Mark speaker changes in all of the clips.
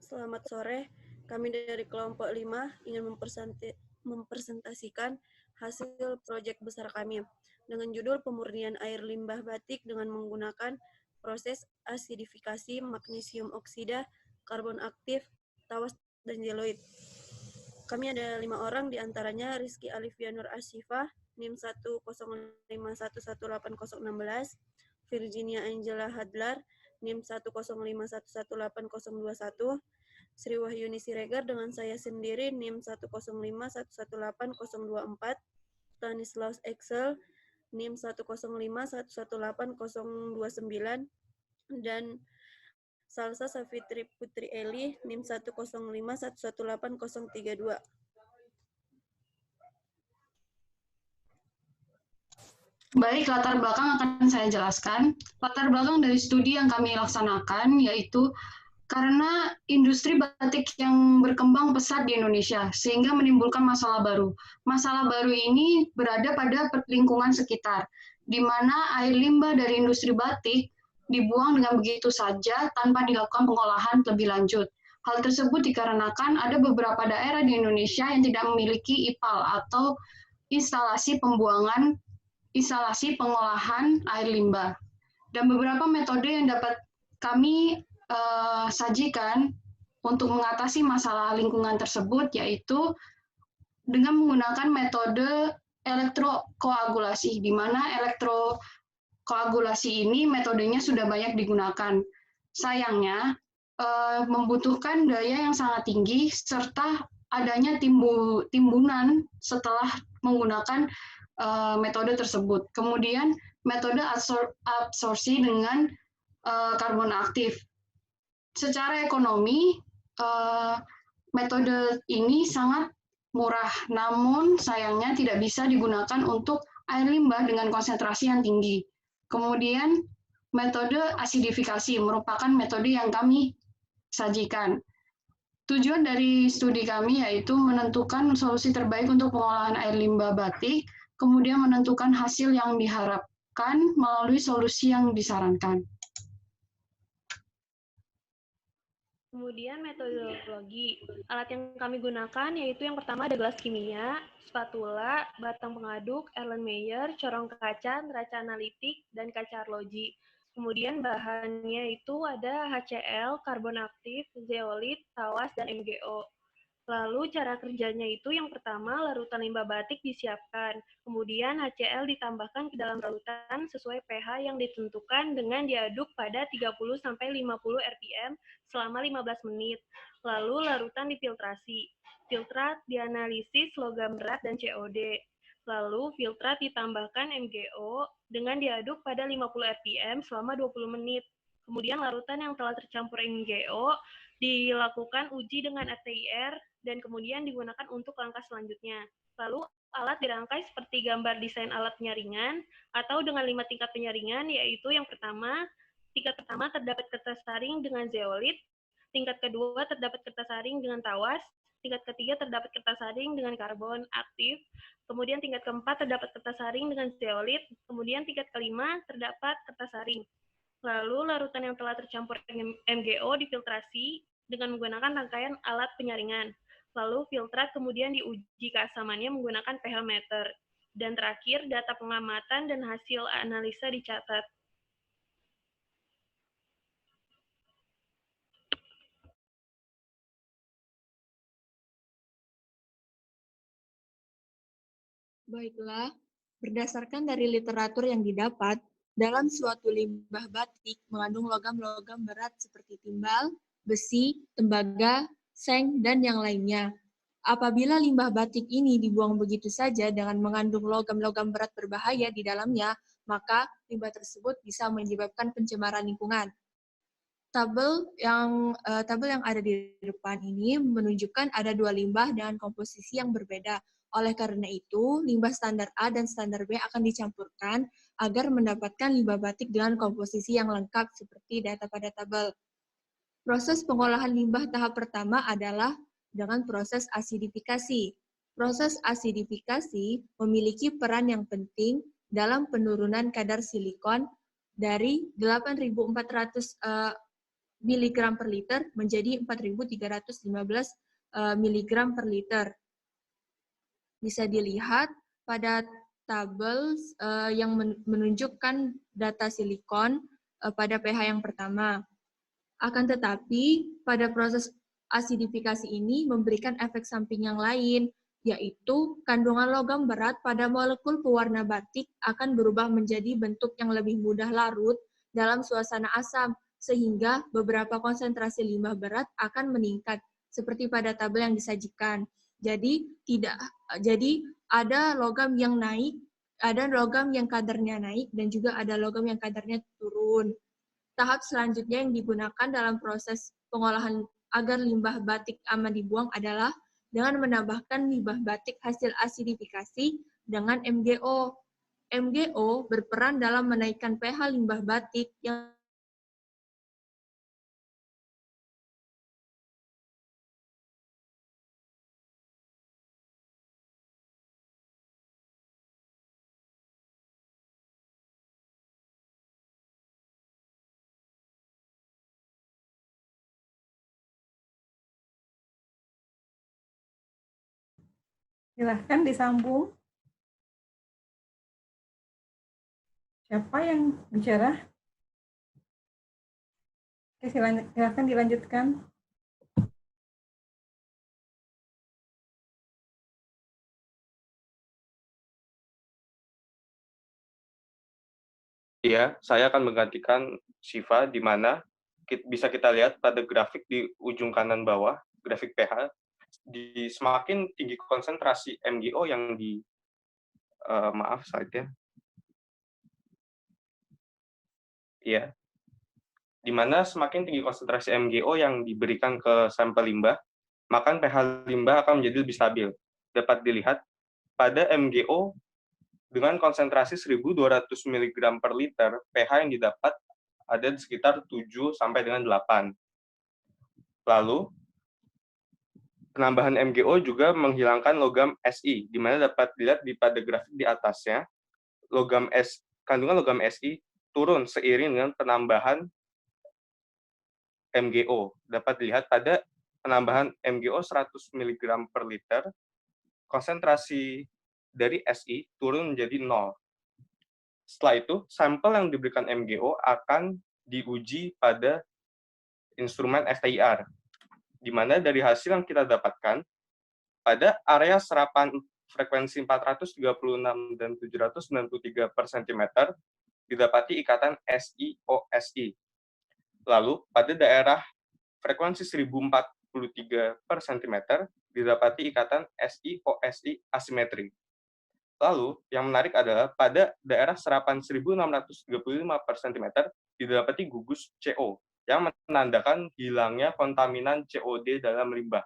Speaker 1: Selamat sore. Kami dari kelompok 5 ingin mempresentasikan hasil proyek besar kami dengan judul pemurnian air limbah batik dengan menggunakan proses asidifikasi magnesium oksida, karbon aktif, tawas, dan zeoloid. Kami ada 5 orang, diantaranya Rizky Alivia Nur Asyifa, NIM 105111816, Virginia Angela Hadlar, NIM 105118021, Sri Wahyuni Siregar dengan saya sendiri, NIM 105118024, Stanislaus Excel, NIM 105118029, dan Salsa Safitri Putri Eli, NIM 105118032.
Speaker 2: Baik, latar belakang akan saya jelaskan. Latar belakang dari studi yang kami laksanakan yaitu karena industri batik yang berkembang pesat di Indonesia, sehingga menimbulkan masalah baru. Masalah baru ini berada pada lingkungan sekitar, di mana air limbah dari industri batik dibuang dengan begitu saja tanpa dilakukan pengolahan lebih lanjut. Hal tersebut dikarenakan ada beberapa daerah di Indonesia yang tidak memiliki IPAL atau instalasi pengolahan air limbah. Dan beberapa metode yang dapat kami sajikan untuk mengatasi masalah lingkungan tersebut yaitu dengan menggunakan metode elektrokoagulasi, di mana elektrokoagulasi ini metodenya sudah banyak digunakan. Sayangnya, membutuhkan daya yang sangat tinggi serta adanya timbunan setelah menggunakan metode tersebut. Kemudian metode absorpsi dengan karbon aktif. Secara ekonomi, metode ini sangat murah, namun sayangnya tidak bisa digunakan untuk air limbah dengan konsentrasi yang tinggi. Kemudian metode asidifikasi merupakan metode yang kami sajikan. Tujuan dari studi kami yaitu menentukan solusi terbaik untuk pengolahan air limbah batik, kemudian menentukan hasil yang diharapkan melalui solusi yang disarankan.
Speaker 3: Kemudian metodologi. Alat yang kami gunakan yaitu yang pertama ada gelas kimia, spatula, batang pengaduk, Erlenmeyer, corong kaca, neraca analitik, dan kaca arloji. Kemudian bahannya itu ada HCl, karbon aktif, zeolit, tawas, dan MgO. Lalu cara kerjanya itu yang pertama larutan limbah batik disiapkan, kemudian HCl ditambahkan ke dalam larutan sesuai pH yang ditentukan dengan diaduk pada 30-50 rpm selama 15 menit. Lalu larutan difiltrasi. Filtrat dianalisis logam berat dan COD. Lalu filtrat ditambahkan MgO dengan diaduk pada 50 rpm selama 20 menit. Kemudian larutan yang telah tercampur MgO dilakukan uji dengan FTIR dan kemudian digunakan untuk langkah selanjutnya. Lalu alat dirangkai seperti gambar desain alat penyaringan atau dengan 5 tingkat penyaringan, yaitu yang pertama, tingkat pertama terdapat kertas saring dengan zeolit, tingkat kedua terdapat kertas saring dengan tawas, tingkat ketiga terdapat kertas saring dengan karbon aktif, kemudian tingkat keempat terdapat kertas saring dengan zeolit, kemudian tingkat kelima terdapat kertas saring. Lalu larutan yang telah tercampur MgO difiltrasi dengan menggunakan rangkaian alat penyaringan. Lalu filtrat kemudian diuji keasamannya menggunakan pH meter. Dan terakhir, data pengamatan dan hasil analisa dicatat.
Speaker 4: Baiklah, berdasarkan dari literatur yang didapat, dalam suatu limbah batik mengandung logam-logam berat seperti timbal, besi, tembaga, seng, dan yang lainnya. Apabila limbah batik ini dibuang begitu saja dengan mengandung logam-logam berat berbahaya di dalamnya, maka limbah tersebut bisa menyebabkan pencemaran lingkungan. Tabel yang ada di depan ini menunjukkan ada dua limbah dengan komposisi yang berbeda. Oleh karena itu, limbah standar A dan standar B akan dicampurkan agar mendapatkan limbah batik dengan komposisi yang lengkap seperti data pada tabel. Proses pengolahan limbah tahap pertama adalah dengan proses asidifikasi. Proses asidifikasi memiliki peran yang penting dalam penurunan kadar silikon dari 8.400 miligram per liter menjadi 4.315 miligram per liter. Bisa dilihat pada tabel yang menunjukkan data silikon pada pH yang pertama. Akan tetapi, pada proses asidifikasi ini memberikan efek samping yang lain, yaitu kandungan logam berat pada molekul pewarna batik akan berubah menjadi bentuk yang lebih mudah larut dalam suasana asam, sehingga beberapa konsentrasi limbah berat akan meningkat, seperti pada tabel yang disajikan. Jadi ada logam yang naik, ada logam yang kadarnya naik, dan juga ada logam yang kadarnya turun. Tahap selanjutnya yang digunakan dalam proses pengolahan agar limbah batik aman dibuang adalah dengan menambahkan limbah batik hasil asidifikasi dengan MgO. MgO berperan dalam menaikkan pH limbah batik yang
Speaker 5: Silahkan disambung. Siapa yang bicara? Oke, silahkan dilanjutkan.
Speaker 6: Iya, saya akan menggantikan Siva, di mana bisa kita lihat pada grafik di ujung kanan bawah, grafik pH, di semakin tinggi konsentrasi MgO yang maaf slide-nya. Iya. Di mana semakin tinggi konsentrasi MgO yang diberikan ke sampel limbah, maka pH limbah akan menjadi lebih stabil. Dapat dilihat pada MgO dengan konsentrasi 1.200 mg per liter, pH yang didapat ada di sekitar 7 sampai dengan 8. Lalu, penambahan MgO juga menghilangkan logam Si, di mana dapat dilihat pada grafik di atasnya, kandungan logam Si turun seiring dengan penambahan MgO. Dapat dilihat pada penambahan MgO 100 mg per liter, konsentrasi dari Si turun menjadi 0. Setelah itu, sampel yang diberikan MgO akan diuji pada instrumen FTIR, di mana dari hasil yang kita dapatkan, pada area serapan frekuensi 436 dan 793 per cm, didapati ikatan SiOSi. Lalu, pada daerah frekuensi 1043 per cm, didapati ikatan SiOSi asimetri. Lalu, yang menarik adalah pada daerah serapan 1635 per cm, didapati gugus CO, yang menandakan hilangnya kontaminan COD dalam limbah.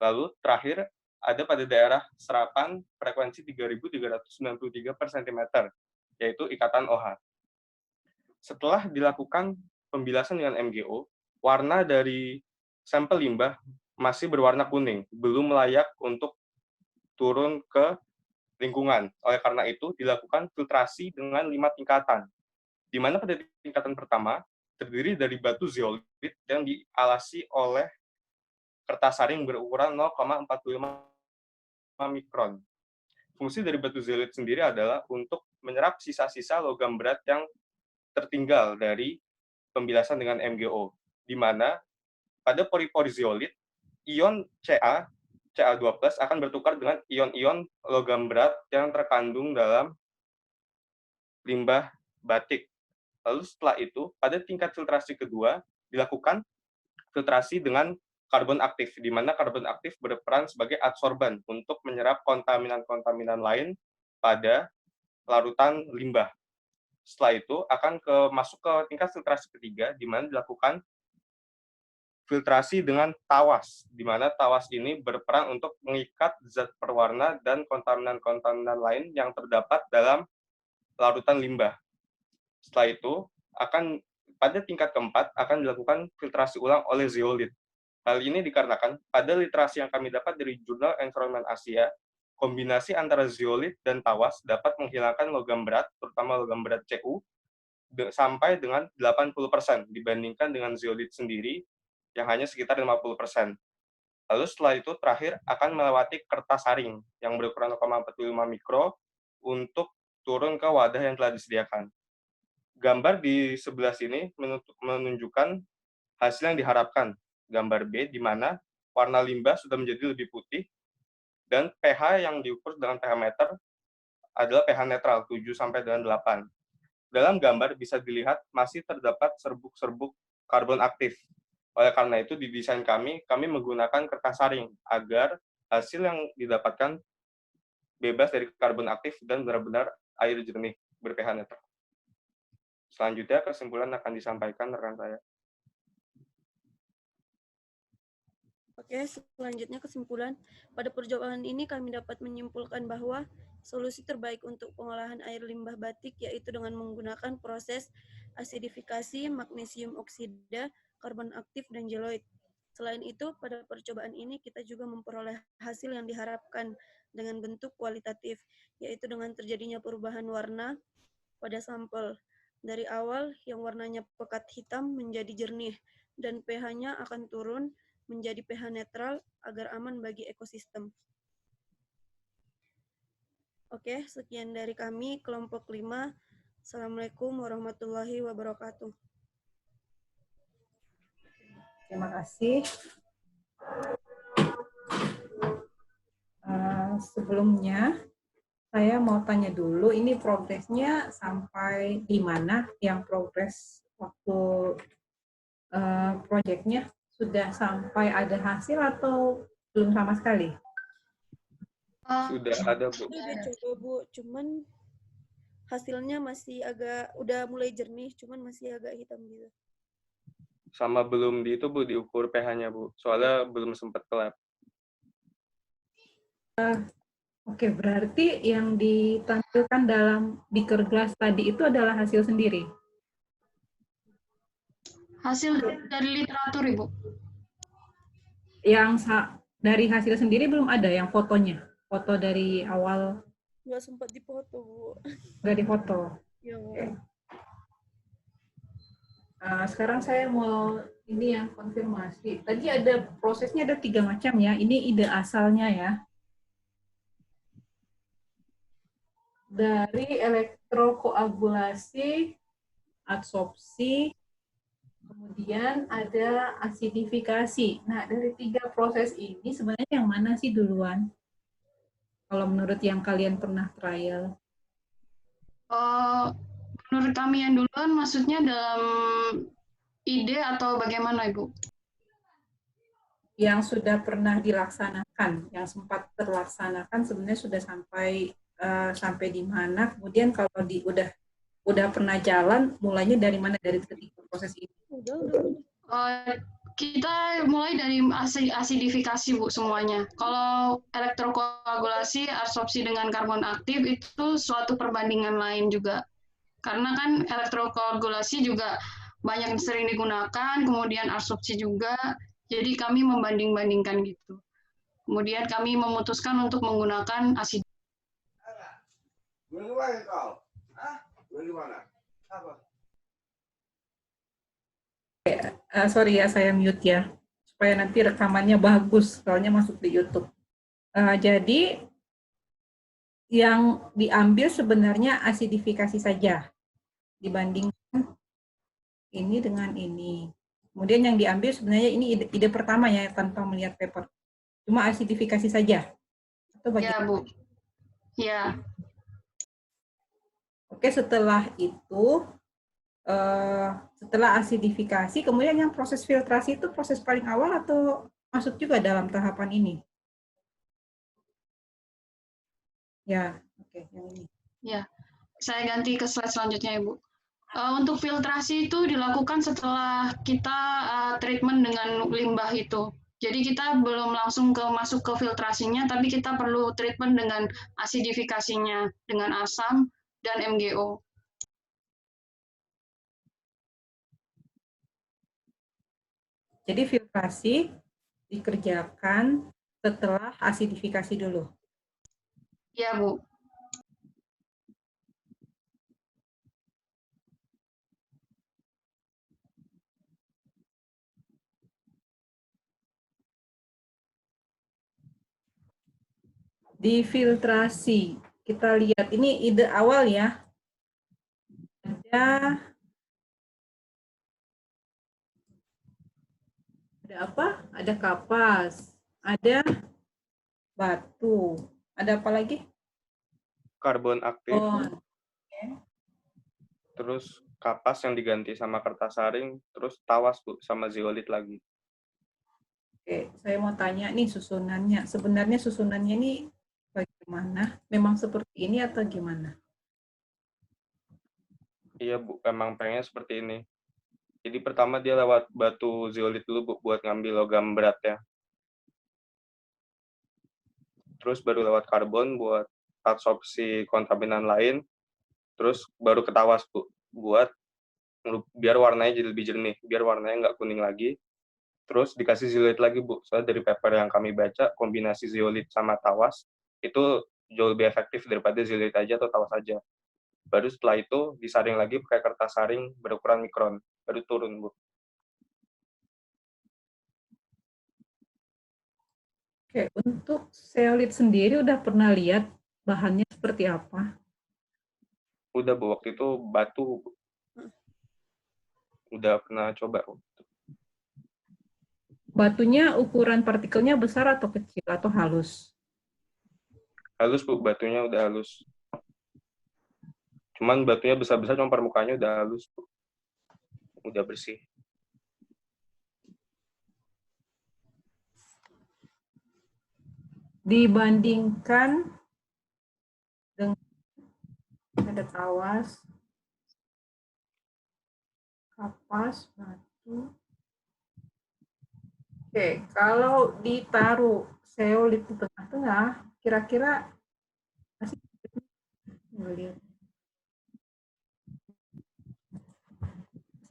Speaker 6: Lalu, terakhir, ada pada daerah serapan frekuensi 3393 per cm, yaitu ikatan OH. Setelah dilakukan pembilasan dengan MgO, warna dari sampel limbah masih berwarna kuning, belum layak untuk turun ke lingkungan. Oleh karena itu, dilakukan filtrasi dengan 5 tingkatan, di mana pada tingkatan pertama terdiri dari batu zeolit yang dialasi oleh kertas saring berukuran 0,45 mikron. Fungsi dari batu zeolit sendiri adalah untuk menyerap sisa-sisa logam berat yang tertinggal dari pembilasan dengan MgO, di mana pada pori-pori zeolit, ion Ca2+ akan bertukar dengan ion-ion logam berat yang terkandung dalam limbah batik. Lalu setelah itu, pada tingkat filtrasi kedua, dilakukan filtrasi dengan karbon aktif, di mana karbon aktif berperan sebagai adsorban untuk menyerap kontaminan-kontaminan lain pada larutan limbah. Setelah itu, akan masuk ke tingkat filtrasi ketiga, di mana dilakukan filtrasi dengan tawas, di mana tawas ini berperan untuk mengikat zat perwarna dan kontaminan-kontaminan lain yang terdapat dalam larutan limbah. Setelah itu, pada tingkat keempat akan dilakukan filtrasi ulang oleh zeolit. Hal ini dikarenakan pada literasi yang kami dapat dari Jurnal Environment Asia, kombinasi antara zeolit dan tawas dapat menghilangkan logam berat, terutama logam berat Cu, sampai dengan 80% dibandingkan dengan zeolit sendiri yang hanya sekitar 50%. Lalu setelah itu terakhir akan melewati kertas saring yang berukuran 0,45 mikro untuk turun ke wadah yang telah disediakan. Gambar di sebelah sini menunjukkan hasil yang diharapkan. Gambar B di mana warna limbah sudah menjadi lebih putih dan pH yang diukur dengan pH meter adalah pH netral 7 sampai dengan 8. Dalam gambar bisa dilihat masih terdapat serbuk-serbuk karbon aktif. Oleh karena itu di desain kami menggunakan kertas saring agar hasil yang didapatkan bebas dari karbon aktif dan benar-benar air jernih ber-pH netral. Selanjutnya kesimpulan akan disampaikan rekan saya.
Speaker 1: Oke, selanjutnya kesimpulan. Pada percobaan ini kami dapat menyimpulkan bahwa solusi terbaik untuk pengolahan air limbah batik yaitu dengan menggunakan proses asidifikasi magnesium oksida, karbon aktif, dan jeloid. Selain itu, pada percobaan ini kita juga memperoleh hasil yang diharapkan dengan bentuk kualitatif, yaitu dengan terjadinya perubahan warna pada sampel. Dari awal yang warnanya pekat hitam menjadi jernih dan pH-nya akan turun menjadi pH netral agar aman bagi ekosistem. Oke, sekian dari kami, kelompok 5. Assalamualaikum warahmatullahi wabarakatuh.
Speaker 5: Terima kasih. Sebelumnya, saya mau tanya dulu, ini progresnya sampai di mana? Yang progres waktu proyeknya sudah sampai ada hasil atau belum sama sekali?
Speaker 6: Sudah ada, Bu.
Speaker 1: Udah coba, Bu, cuman hasilnya masih agak, udah mulai jernih, cuman masih agak hitam gitu.
Speaker 6: Sama belum di itu, Bu, diukur pH-nya, Bu. Soalnya belum sempat ke lab.
Speaker 5: Oke, berarti yang ditampilkan dalam beaker glass tadi itu adalah hasil sendiri?
Speaker 2: Hasil dari literatur, Ibu.
Speaker 5: Yang dari hasil sendiri belum ada yang fotonya? Foto dari awal?
Speaker 1: Nggak sempat dipoto, Bu.
Speaker 5: Nggak difoto?
Speaker 1: Ya,
Speaker 5: Oke. Sekarang saya mau ini yang konfirmasi. Tadi ada prosesnya ada 3 macam ya. Ini ide asalnya ya. Dari elektrokoagulasi, adsorpsi, kemudian ada asidifikasi. Nah, dari 3 proses ini sebenarnya yang mana sih duluan? Kalau menurut yang kalian pernah trial?
Speaker 2: Menurut kami yang duluan, maksudnya dalam ide atau bagaimana, Ibu?
Speaker 5: Yang sudah pernah dilaksanakan, yang sempat terlaksanakan sebenarnya sudah sampai di mana? Kemudian kalau udah pernah jalan, mulainya dari mana, dari ketiga proses ini?
Speaker 2: Kita mulai dari asidifikasi, Bu, semuanya. Kalau elektrokoagulasi, adsorpsi dengan karbon aktif itu suatu perbandingan lain juga. Karena kan elektrokoagulasi juga banyak sering digunakan, kemudian adsorpsi juga. Jadi kami membanding-bandingkan gitu. Kemudian kami memutuskan untuk menggunakan asidifikasi.
Speaker 5: Sorry ya, saya mute ya, supaya nanti rekamannya bagus, soalnya masuk di YouTube. Jadi, yang diambil sebenarnya asidifikasi saja, dibandingkan ini dengan ini. Kemudian yang diambil sebenarnya ini ide pertama ya, tanpa melihat paper. Cuma asidifikasi saja. Atau
Speaker 2: Ya, Bu. Ya.
Speaker 5: Oke, setelah itu, setelah asidifikasi, kemudian yang proses filtrasi itu proses paling awal atau masuk juga dalam tahapan ini? Ya, oke, yang ini.
Speaker 2: Ya, saya ganti ke slide selanjutnya, Ibu. Untuk filtrasi itu dilakukan setelah kita treatment dengan limbah itu. Jadi kita belum langsung masuk ke filtrasinya, tapi kita perlu treatment dengan asidifikasinya, dengan asam dan MgO.
Speaker 5: Jadi filtrasi dikerjakan setelah asidifikasi dulu.
Speaker 2: Ya, Bu.
Speaker 5: Difiltrasi. Kita lihat, ini ide awal ya. Ada apa? Ada kapas, ada batu, ada apa lagi?
Speaker 6: Karbon aktif,
Speaker 5: Oh,
Speaker 6: terus kapas yang diganti sama kertas saring, terus tawas Bu, sama zeolit lagi.
Speaker 5: oke, saya mau tanya nih susunannya. Sebenarnya susunannya ini bagaimana? Memang seperti ini atau gimana?
Speaker 6: Iya Bu, emang pengennya seperti ini. Jadi pertama dia lewat batu zeolit dulu Bu, buat ngambil logam beratnya. Terus baru lewat karbon buat absorpsi kontaminan lain. Terus baru ke tawas Bu, buat biar warnanya jadi lebih jernih, biar warnanya nggak kuning lagi. Terus dikasih zeolit lagi Bu, soalnya dari paper yang kami baca, kombinasi zeolit sama tawas itu jauh lebih efektif daripada zeolit aja atau tawas aja. Baru setelah itu disaring lagi pakai kertas saring berukuran mikron, baru turun Bu.
Speaker 5: Oke, untuk zeolit sendiri udah pernah lihat bahannya seperti apa?
Speaker 6: Udah Bu, waktu itu batu Bu. Udah pernah coba Bu.
Speaker 5: Batunya ukuran partikelnya besar atau kecil atau halus?
Speaker 6: Halus Bu, batunya udah halus. Cuman batunya besar-besar, cuma permukaannya udah halus Bu. Udah bersih.
Speaker 5: Dibandingkan dengan ada tawas, kapas, batu. Oke, kalau ditaruh zeolit di tengah-tengah, kira-kira masih lihat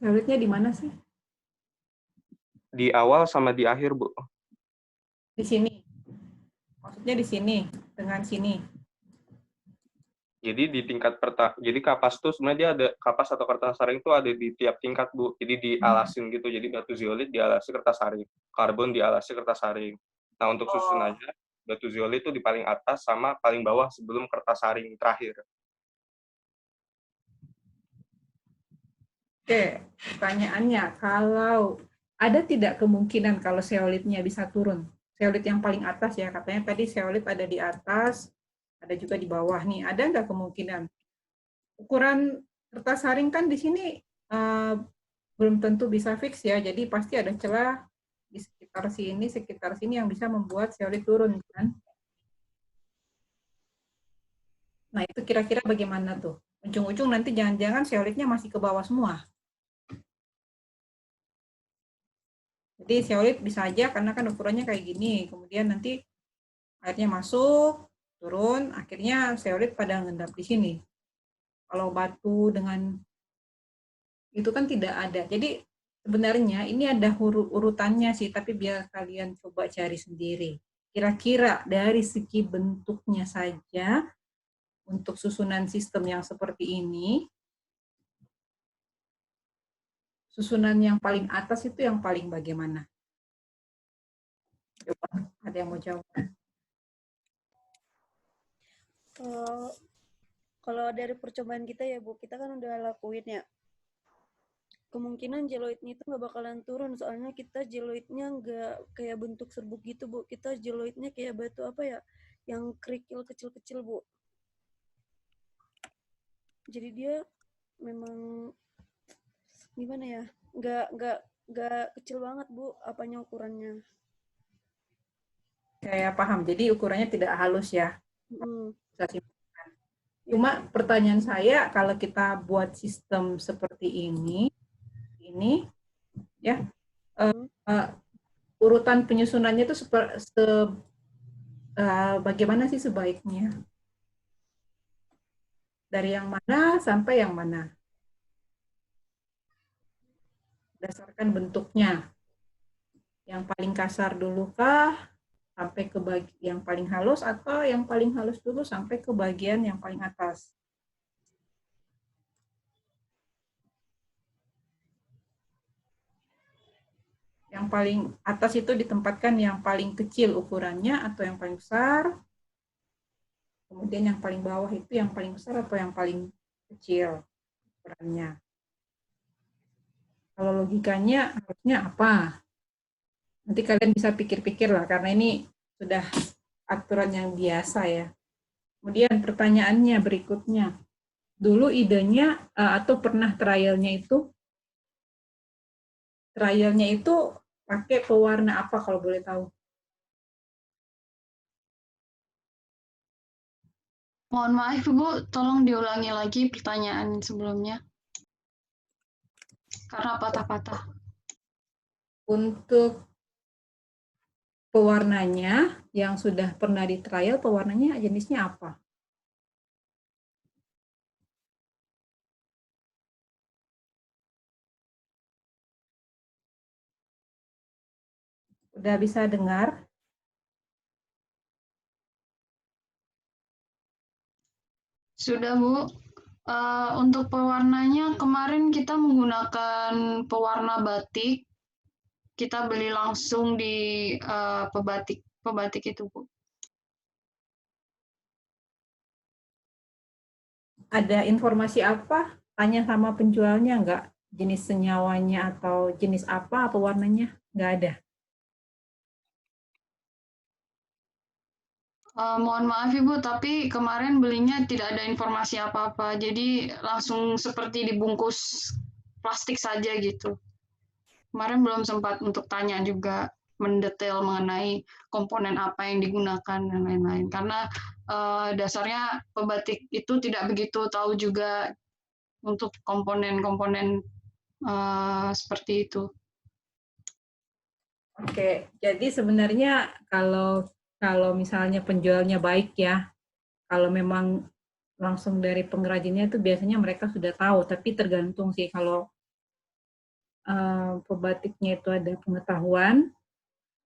Speaker 5: zeolitnya di mana sih?
Speaker 6: Di awal sama di akhir Bu.
Speaker 5: Di sini. Maksudnya di sini, dengan sini.
Speaker 6: Jadi di tingkat jadi kapas tuh sebenarnya dia ada kapas atau kertas saring tuh ada di tiap tingkat Bu. Jadi dialasin gitu. Jadi batu zeolit dialasi kertas saring, karbon dialasi kertas saring. Nah untuk susun aja batu zeolit itu di paling atas sama paling bawah sebelum kertas saring terakhir.
Speaker 5: Oke, pertanyaannya, kalau ada tidak kemungkinan kalau zeolitnya bisa turun? Zeolit yang paling atas ya, katanya tadi zeolit ada di atas, ada juga di bawah nih. Ada nggak kemungkinan? Ukuran kertas saring kan di sini belum tentu bisa fix ya, jadi pasti ada celah di sekitar sini yang bisa membuat zeolit turun kan? Nah itu kira-kira bagaimana tuh? Ujung-ujung nanti jangan-jangan zeolitnya masih ke bawah semua. Jadi zeolit bisa aja karena kan ukurannya kayak gini, kemudian nanti airnya masuk, turun, akhirnya zeolit pada ngendap di sini. Kalau batu dengan itu kan tidak ada. Jadi sebenarnya ini ada urutannya sih, tapi biar kalian coba cari sendiri. Kira-kira dari segi bentuknya saja, untuk susunan sistem yang seperti ini, susunan yang paling atas itu yang paling bagaimana? Coba, ada yang mau jawab?
Speaker 1: Kalau dari percobaan kita ya Bu, kita kan udah lakuin ya. Kemungkinan jeloidnya itu nggak bakalan turun, soalnya kita jeloidnya nggak kayak bentuk serbuk gitu Bu. Kita jeloidnya kayak batu apa ya, yang kerikil kecil-kecil Bu. Jadi dia memang gimana ya, nggak kecil banget Bu, apanya ukurannya.
Speaker 5: Saya paham, jadi ukurannya tidak halus ya. Bisa simpulkan. Cuma pertanyaan saya, kalau kita buat sistem seperti ini ya, urutan penyusunannya itu bagaimana sih sebaiknya? Dari yang mana sampai yang mana? Berdasarkan bentuknya. Yang paling kasar dulu kah? Sampai ke yang paling halus, atau yang paling halus dulu sampai ke bagian yang paling atas? Yang paling atas itu ditempatkan yang paling kecil ukurannya atau yang paling besar? Kemudian yang paling bawah itu yang paling besar atau yang paling kecil ukurannya. Kalau logikanya harusnya apa? Nanti kalian bisa pikir-pikir lah, karena ini sudah aturan yang biasa ya. Kemudian pertanyaannya berikutnya, dulu idenya atau pernah trialnya itu pakai pewarna apa kalau boleh tahu?
Speaker 2: Mohon maaf Ibu, tolong diulangi lagi pertanyaan sebelumnya karena patah-patah.
Speaker 5: Untuk pewarnanya yang sudah pernah di trial, pewarnanya jenisnya apa? Udah bisa dengar?
Speaker 2: Sudah Bu. Untuk pewarnanya kemarin kita menggunakan pewarna batik. Kita beli langsung di pebatik itu Bu.
Speaker 5: Ada informasi apa? Tanya sama penjualnya nggak? Jenis senyawanya atau jenis apa pewarnanya? Nggak ada.
Speaker 2: Mohon maaf Ibu, tapi kemarin belinya tidak ada informasi apa-apa. Jadi langsung seperti dibungkus plastik saja gitu. Kemarin belum sempat untuk tanya juga mendetail mengenai komponen apa yang digunakan dan lain-lain. Karena dasarnya pebatik itu tidak begitu tahu juga untuk komponen-komponen seperti itu.
Speaker 5: Oke, jadi sebenarnya kalau kalau misalnya penjualnya baik ya, kalau memang langsung dari pengrajinnya itu biasanya mereka sudah tahu, tapi tergantung sih kalau pebatiknya itu ada pengetahuan,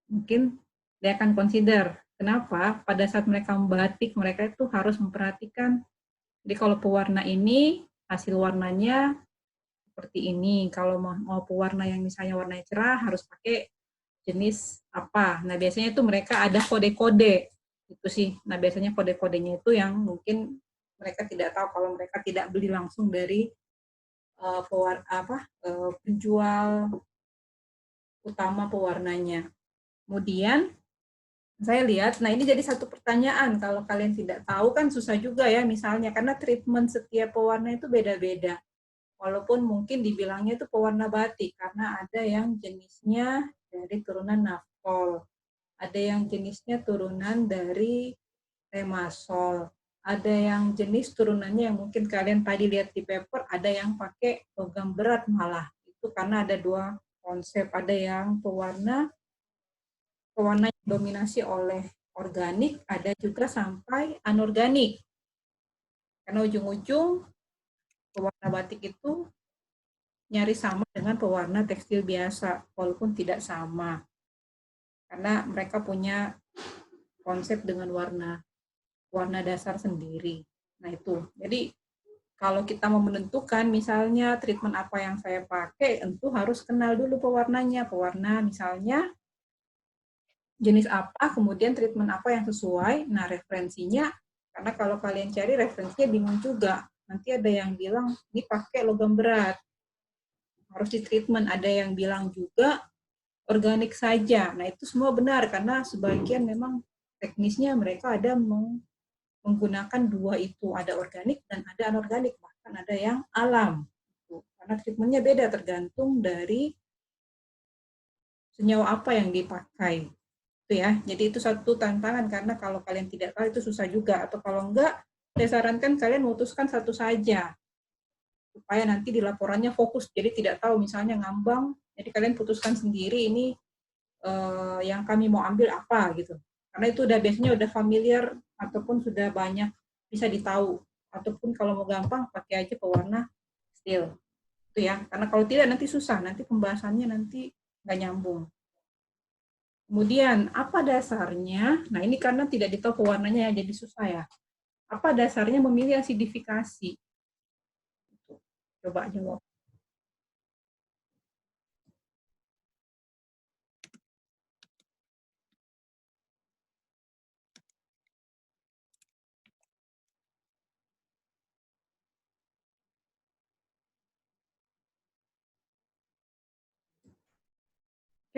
Speaker 5: mungkin dia akan consider. Kenapa? Pada saat mereka membatik, mereka itu harus memperhatikan, jadi kalau pewarna ini, hasil warnanya seperti ini. Kalau mau pewarna yang misalnya warnanya cerah, harus pakai jenis apa. Nah, biasanya itu mereka ada kode-kode. Itu sih. Nah, biasanya kode-kodenya itu yang mungkin mereka tidak tahu kalau mereka tidak beli langsung dari penjual utama pewarnanya. Kemudian saya lihat, nah ini jadi satu pertanyaan, kalau kalian tidak tahu kan susah juga ya misalnya, karena treatment setiap pewarna itu beda-beda. Walaupun mungkin dibilangnya itu pewarna batik, karena ada yang jenisnya dari turunan naphthol, ada yang jenisnya turunan dari remasol, ada yang jenis turunannya yang mungkin kalian tadi lihat di paper, ada yang pakai logam berat malah. Itu karena ada dua konsep, ada yang pewarna yang dominasi oleh organik, ada juga sampai anorganik. Karena ujung-ujung pewarna batik itu nyaris sama dengan pewarna tekstil biasa, walaupun tidak sama. Karena mereka punya konsep dengan warna dasar sendiri. Nah itu, jadi kalau kita mau menentukan misalnya treatment apa yang saya pakai, tentu harus kenal dulu pewarnanya. Pewarna misalnya jenis apa, kemudian treatment apa yang sesuai. Nah, referensinya, karena kalau kalian cari referensinya bingung juga. Nanti ada yang bilang, ini pakai logam berat, harus di treatment. Ada yang bilang juga organik saja. Nah, itu semua benar, karena sebagian memang teknisnya mereka ada menggunakan dua itu. Ada organik dan ada anorganik, bahkan ada yang alam. Karena treatmentnya beda, tergantung dari senyawa apa yang dipakai. Itu ya. Jadi itu satu tantangan karena kalau kalian tidak tahu itu susah juga, atau kalau enggak saya sarankan kalian memutuskan satu saja supaya nanti di laporannya fokus, jadi tidak tahu misalnya ngambang, jadi kalian putuskan sendiri ini yang kami mau ambil apa gitu, karena itu udah biasanya udah familiar ataupun sudah banyak bisa ditahu, ataupun kalau mau gampang pakai aja pewarna steel itu ya, karena kalau tidak nanti susah, nanti pembahasannya nanti nggak nyambung. Kemudian, apa dasarnya? Nah, ini karena tidak ditahu pewarnanya ya, jadi susah ya. Apa dasarnya memilih asidifikasi? Coba jawab.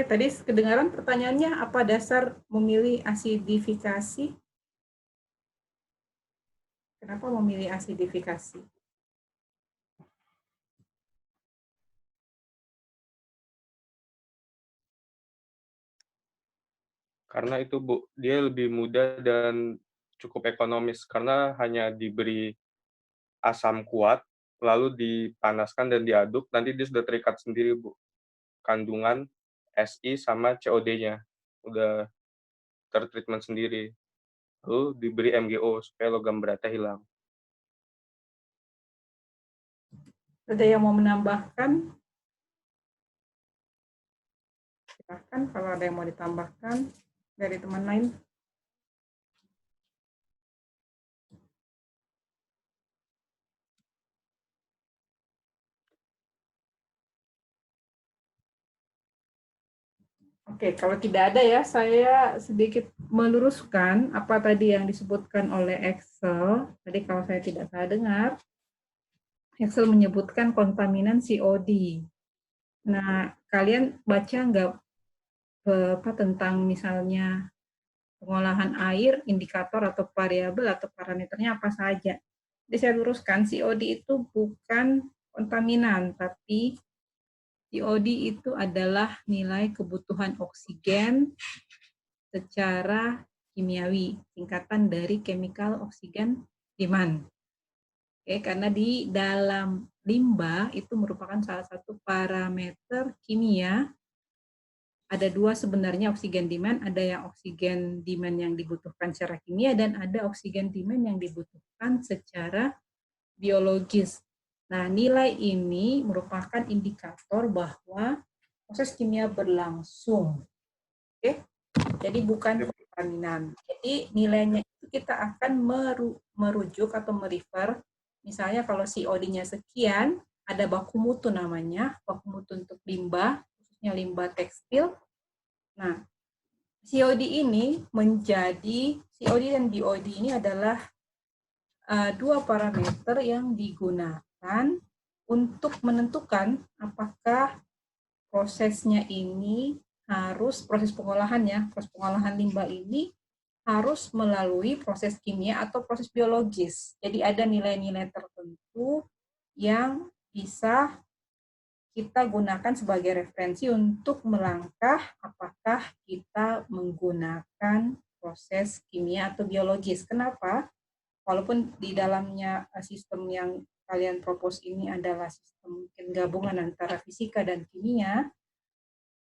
Speaker 5: Oke, tadi kedengaran pertanyaannya apa dasar memilih asidifikasi? Kenapa memilih asidifikasi?
Speaker 6: Karena itu, Bu, dia lebih mudah dan cukup ekonomis karena hanya diberi asam kuat, lalu dipanaskan dan diaduk, nanti dia sudah terikat sendiri, Bu. Kandungan Si sama COD-nya udah tertreatment sendiri. Lalu diberi MgO supaya logam beratnya hilang.
Speaker 5: Ada yang mau menambahkan? Silahkan kalau ada yang mau ditambahkan dari teman lain. Oke, kalau tidak ada ya, saya sedikit meluruskan apa tadi yang disebutkan oleh Excel. Tadi kalau saya tidak salah dengar, Excel menyebutkan kontaminan COD. Nah, kalian baca nggak apa tentang misalnya pengolahan air, indikator atau variabel atau parameternya apa saja? Jadi saya luruskan, COD itu bukan kontaminan, tapi COD itu adalah nilai kebutuhan oksigen secara kimiawi, singkatan dari chemical oxygen demand. Oke, karena di dalam limbah itu merupakan salah satu parameter kimia. Ada dua sebenarnya oksigen demand, ada yang oksigen demand yang dibutuhkan secara kimia dan ada oksigen demand yang dibutuhkan secara biologis. Nah, nilai ini merupakan indikator bahwa proses kimia berlangsung. Oke, jadi bukan kontaminan. Jadi nilainya itu kita akan merujuk atau merefer. Misalnya kalau COD-nya sekian, ada baku mutu namanya, baku mutu untuk limbah, khususnya limbah tekstil. Nah, COD ini menjadi, COD dan BOD ini adalah dua parameter yang digunakan untuk menentukan apakah prosesnya ini harus, proses pengolahannya, proses pengolahan limbah ini harus melalui proses kimia atau proses biologis. Jadi ada nilai-nilai tertentu yang bisa kita gunakan sebagai referensi untuk melangkah apakah kita menggunakan proses kimia atau biologis. Kenapa? Walaupun di dalamnya sistem yang kalian propose ini adalah sistem mungkin gabungan antara fisika dan kimia,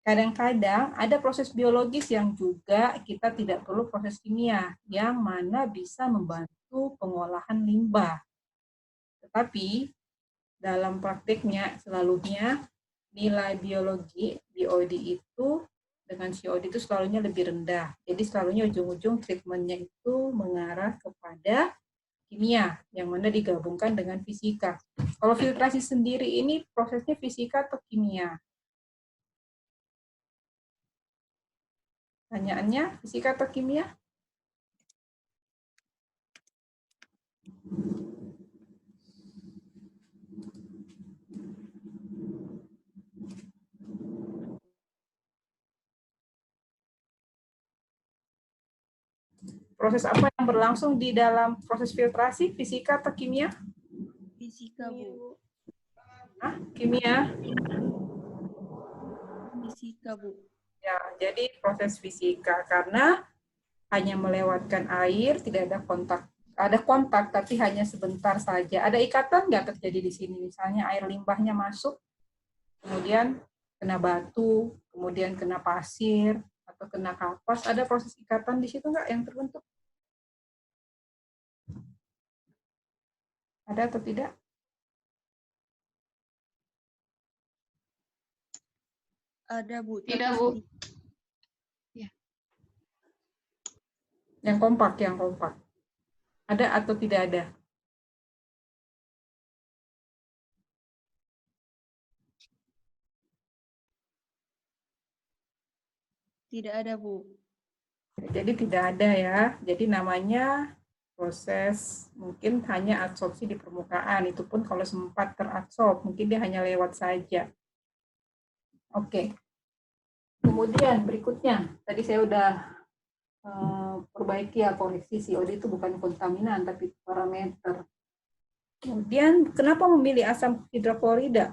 Speaker 5: kadang-kadang ada proses biologis yang juga kita tidak perlu proses kimia, yang mana bisa membantu pengolahan limbah. Tetapi dalam praktiknya selalunya nilai biologi, BOD itu dengan COD itu selalunya lebih rendah. Jadi selalunya ujung-ujung treatmentnya itu mengarah kepada kimia, yang mana digabungkan dengan fisika. Kalau filtrasi sendiri ini prosesnya fisika atau kimia? Pertanyaannya, fisika atau kimia? Proses apa yang berlangsung di dalam proses filtrasi, fisika atau kimia?
Speaker 4: Fisika, Bu.
Speaker 5: Hah? Kimia?
Speaker 4: Fisika, Bu.
Speaker 5: Ya, jadi proses fisika karena hanya melewatkan air, tidak ada kontak. Ada kontak, tapi hanya sebentar saja. Ada ikatan nggak terjadi di sini? Misalnya air limbahnya masuk, kemudian kena batu, kemudian kena pasir, atau kena kapas. Ada proses ikatan di situ nggak yang terbentuk? Ada atau tidak?
Speaker 4: Ada, Bu.
Speaker 2: Tidak, Bu.
Speaker 5: Yang kompak. Ada atau tidak ada?
Speaker 4: Tidak ada, Bu.
Speaker 5: Jadi tidak ada ya. Jadi namanya proses mungkin hanya absorpsi di permukaan. Itu pun kalau sempat teradsorb, mungkin dia hanya lewat saja. Oke. Kemudian berikutnya, tadi saya udah perbaiki ya, koreksi COD itu bukan kontaminan tapi parameter. Kemudian kenapa memilih asam hidroklorida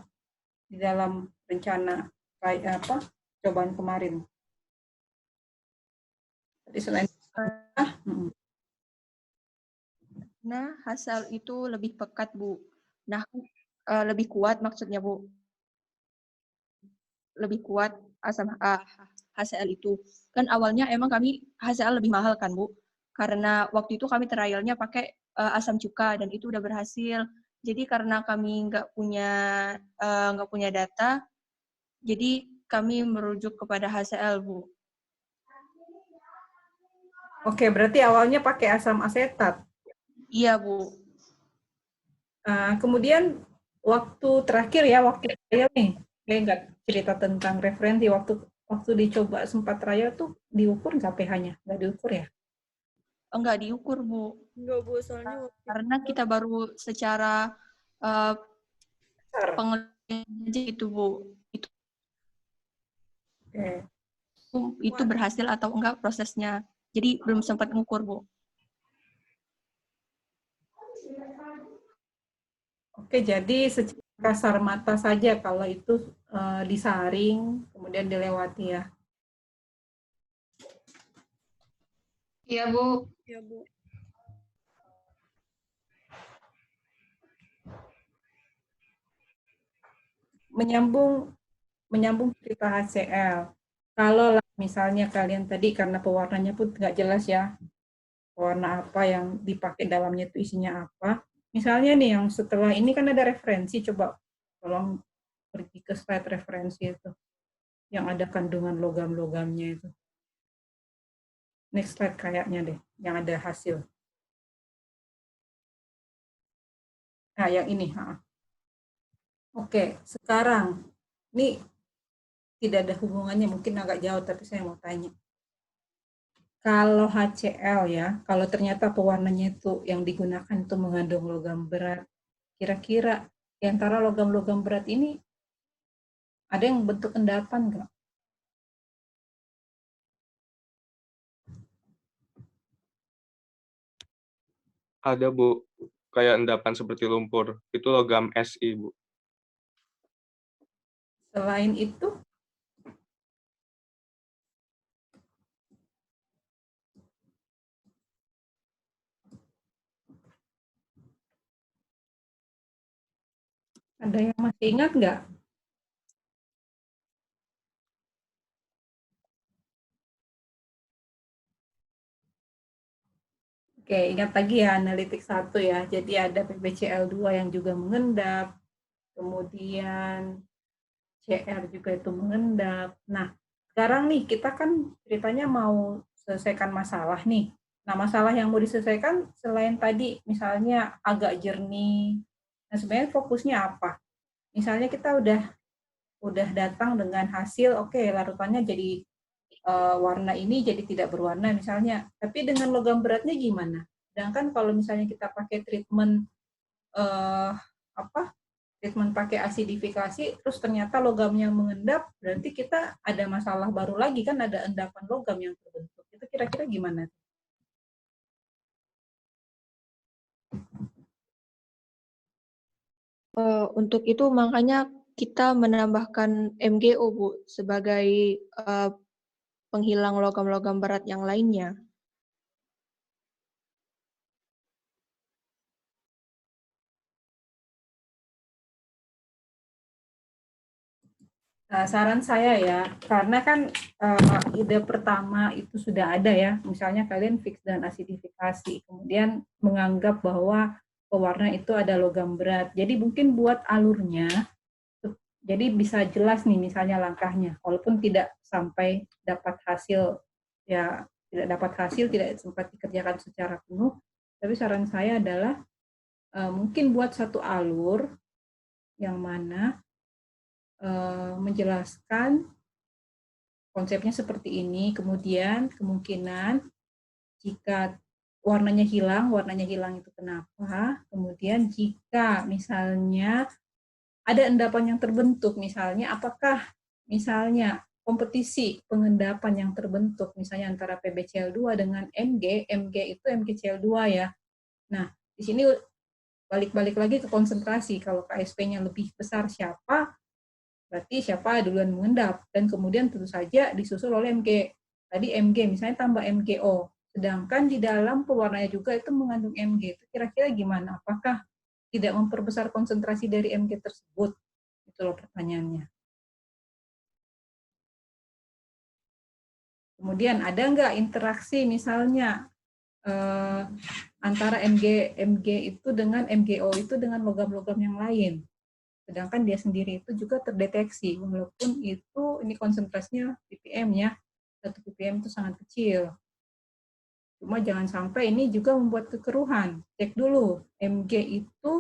Speaker 5: di dalam rencana kayak apa cobaan kemarin? Tadi selain
Speaker 4: Nah, hasil itu lebih pekat, Bu. Nah, lebih kuat maksudnya, Bu. Lebih kuat asam HCl itu. Kan awalnya emang kami HCl lebih mahal kan, Bu. Karena waktu itu kami trialnya pakai asam cuka dan itu udah berhasil. Jadi karena kami nggak punya data, jadi kami merujuk kepada HCl, Bu.
Speaker 5: Oke, berarti awalnya pakai asam asetat.
Speaker 4: Iya, Bu.
Speaker 5: Kemudian waktu terakhir ya, waktu trial nih, saya nggak cerita tentang referensi waktu dicoba sempat trial tuh diukur nggak pH-nya? Nggak diukur ya?
Speaker 4: Enggak diukur, Bu.
Speaker 1: Enggak, Bu, soalnya waktu
Speaker 4: Karena kita baru secara pengelitian aja itu, Bu. Itu berhasil atau enggak prosesnya. Jadi belum sempat ngukur, Bu.
Speaker 5: Oke, jadi secara kasar mata saja kalau itu disaring, kemudian dilewati ya.
Speaker 2: Iya, Bu.
Speaker 1: ya, Bu.
Speaker 5: Menyambung cerita HCl. Kalau misalnya kalian tadi karena pewarnanya pun nggak jelas ya, warna apa yang dipakai dalamnya itu isinya apa. Misalnya nih yang setelah ini kan ada referensi, coba tolong pergi ke slide referensi itu, yang ada kandungan logam-logamnya itu. Next slide kayaknya deh, yang ada hasil. Nah, yang ini. Oke, sekarang ini tidak ada hubungannya, mungkin agak jauh, tapi saya mau tanya. Kalau HCl ya, kalau ternyata pewarnanya itu yang digunakan itu mengandung logam berat, kira-kira di antara logam-logam berat ini ada yang bentuk endapan nggak?
Speaker 6: Ada, Bu. Kayak endapan seperti lumpur. Itu logam Si, Bu.
Speaker 5: Selain itu, ada yang masih ingat nggak? Oke, ingat lagi ya analitik 1 ya. Jadi ada PbCl2 yang juga mengendap, kemudian Cr juga itu mengendap. Nah, sekarang nih kita kan ceritanya mau selesaikan masalah nih. Nah, masalah yang mau diselesaikan selain tadi misalnya agak jernih. Nah, sebenarnya fokusnya apa? Misalnya kita udah datang dengan hasil, oke, larutannya jadi warna ini jadi tidak berwarna misalnya. Tapi dengan logam beratnya gimana? Sedangkan kalau misalnya kita pakai treatment treatment pakai asidifikasi, terus ternyata logamnya mengendap, berarti kita ada masalah baru lagi kan, ada endapan logam yang terbentuk. Itu kira-kira gimana?
Speaker 4: Untuk itu makanya kita menambahkan MgO, Bu, sebagai penghilang logam-logam berat yang lainnya.
Speaker 5: Nah, saran saya ya, karena kan ide pertama itu sudah ada ya, misalnya kalian fix dan asidifikasi, kemudian menganggap bahwa pewarna itu ada logam berat. Jadi mungkin buat alurnya, jadi bisa jelas nih misalnya langkahnya, walaupun tidak sampai dapat hasil, ya tidak dapat hasil, tidak sempat dikerjakan secara penuh, tapi saran saya adalah mungkin buat satu alur yang mana menjelaskan konsepnya seperti ini, kemudian kemungkinan jika warnanya hilang itu kenapa, kemudian jika misalnya ada endapan yang terbentuk, misalnya apakah misalnya kompetisi pengendapan yang terbentuk, misalnya antara PbCl2 dengan Mg itu MgCl2 ya. Nah, di sini balik-balik lagi ke konsentrasi. Kalau KSP-nya lebih besar siapa, berarti siapa duluan mengendap. Dan kemudian tentu saja disusul oleh Mg. Tadi Mg, misalnya tambah MgO. Sedangkan di dalam pewarnanya juga itu mengandung Mg. Itu kira-kira gimana? Apakah tidak memperbesar konsentrasi dari Mg tersebut? Itu loh pertanyaannya. Kemudian ada nggak interaksi misalnya antara Mg itu dengan MgO itu dengan logam-logam yang lain. Sedangkan dia sendiri itu juga terdeteksi, walaupun itu ini konsentrasinya ppm ya, 1 ppm itu sangat kecil. Cuma jangan sampai ini juga membuat kekeruhan. Cek dulu, Mg itu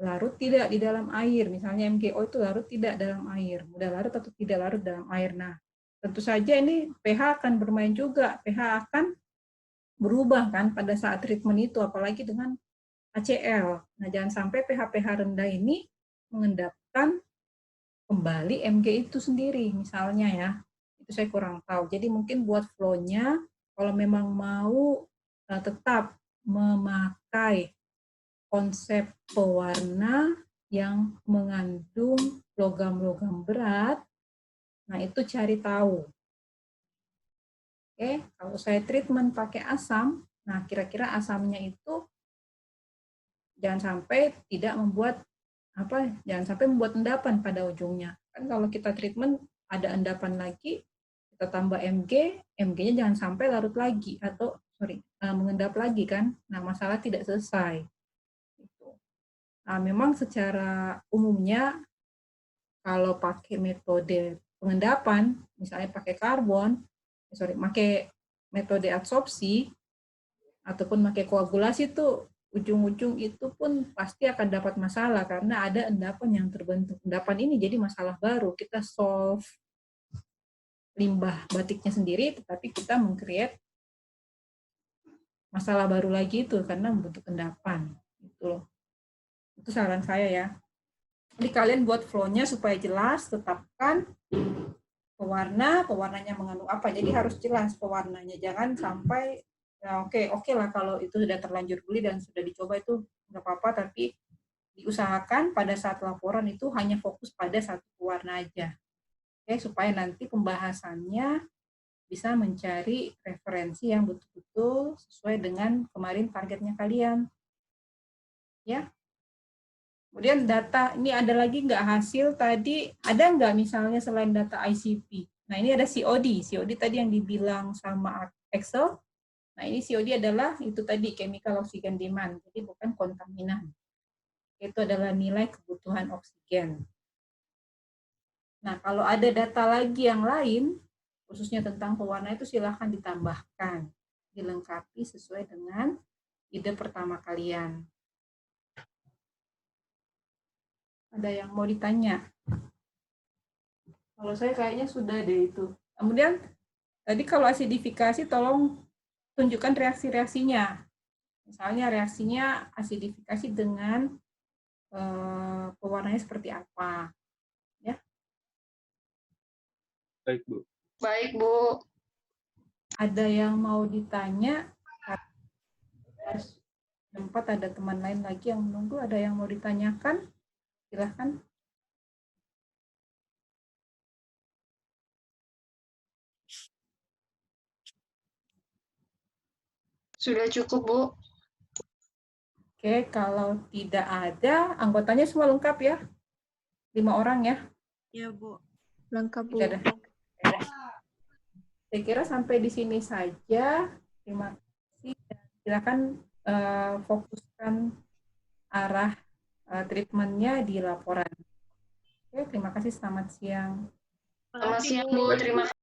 Speaker 5: larut tidak di dalam air, misalnya MgO itu larut tidak dalam air, mudah larut atau tidak larut dalam air. Nah, tentu saja ini pH akan bermain juga, pH akan berubah kan pada saat treatment itu, apalagi dengan HCl. Nah, jangan sampai pH-pH rendah ini mengendapkan kembali Mg itu sendiri, misalnya ya. Itu saya kurang tahu. Jadi mungkin buat flow-nya, kalau memang mau tetap memakai konsep pewarna yang mengandung logam-logam berat, nah itu cari tahu. Oke, kalau saya treatment pakai asam, nah kira-kira asamnya itu jangan sampai tidak membuat jangan sampai membuat endapan pada ujungnya. Kan kalau kita treatment ada endapan lagi, kita tambah Mg, Mg-nya jangan sampai larut lagi atau mengendap lagi kan. Nah, masalah tidak selesai. Nah, memang secara umumnya kalau pakai metode pengendapan, misalnya pakai karbon, pakai metode adsorpsi, ataupun pakai koagulasi itu ujung-ujung itu pun pasti akan dapat masalah karena ada endapan yang terbentuk. Endapan ini jadi masalah baru. Kita solve limbah batiknya sendiri, tetapi kita meng-create masalah baru lagi itu karena membentuk endapan. Gitu loh. Itu saran saya ya. Jadi kalian buat flow-nya supaya jelas, tetapkan pewarnanya mengandung apa. Jadi harus jelas pewarnanya. Jangan sampai, ya oke lah kalau itu sudah terlanjur beli dan sudah dicoba itu nggak apa-apa, tapi diusahakan pada saat laporan itu hanya fokus pada satu pewarna aja. Oke, supaya nanti pembahasannya bisa mencari referensi yang betul-betul sesuai dengan kemarin targetnya kalian. Ya. Kemudian data, ini ada lagi nggak hasil tadi, ada nggak misalnya selain data ICP? Nah ini ada COD tadi yang dibilang sama Excel. Nah ini COD adalah itu tadi chemical oxygen demand, jadi bukan kontaminan. Itu adalah nilai kebutuhan oksigen. Nah kalau ada data lagi yang lain, khususnya tentang pewarna itu silahkan ditambahkan, dilengkapi sesuai dengan ide pertama kalian. Ada yang mau ditanya? Kalau saya kayaknya sudah deh itu. Kemudian tadi kalau asidifikasi tolong tunjukkan reaksi-reaksinya. Misalnya reaksinya asidifikasi dengan pewarnanya seperti apa. Ya.
Speaker 6: Baik, Bu.
Speaker 2: Baik, Bu.
Speaker 5: Ada yang mau ditanya? Tempat ada teman lain lagi yang menunggu, ada yang mau ditanyakan? Silahkan.
Speaker 2: Sudah cukup, Bu.
Speaker 5: Oke, kalau tidak ada, anggotanya semua lengkap ya? 5 orang ya?
Speaker 1: Ya, Bu.
Speaker 4: Lengkap, Bu.
Speaker 5: Tidak ada. Saya kira sampai di sini saja. Terima kasih. Silakan fokuskan arah treatmentnya di laporan. Oke, terima kasih. Selamat siang.
Speaker 2: Selamat siang, Bu. Terima kasih.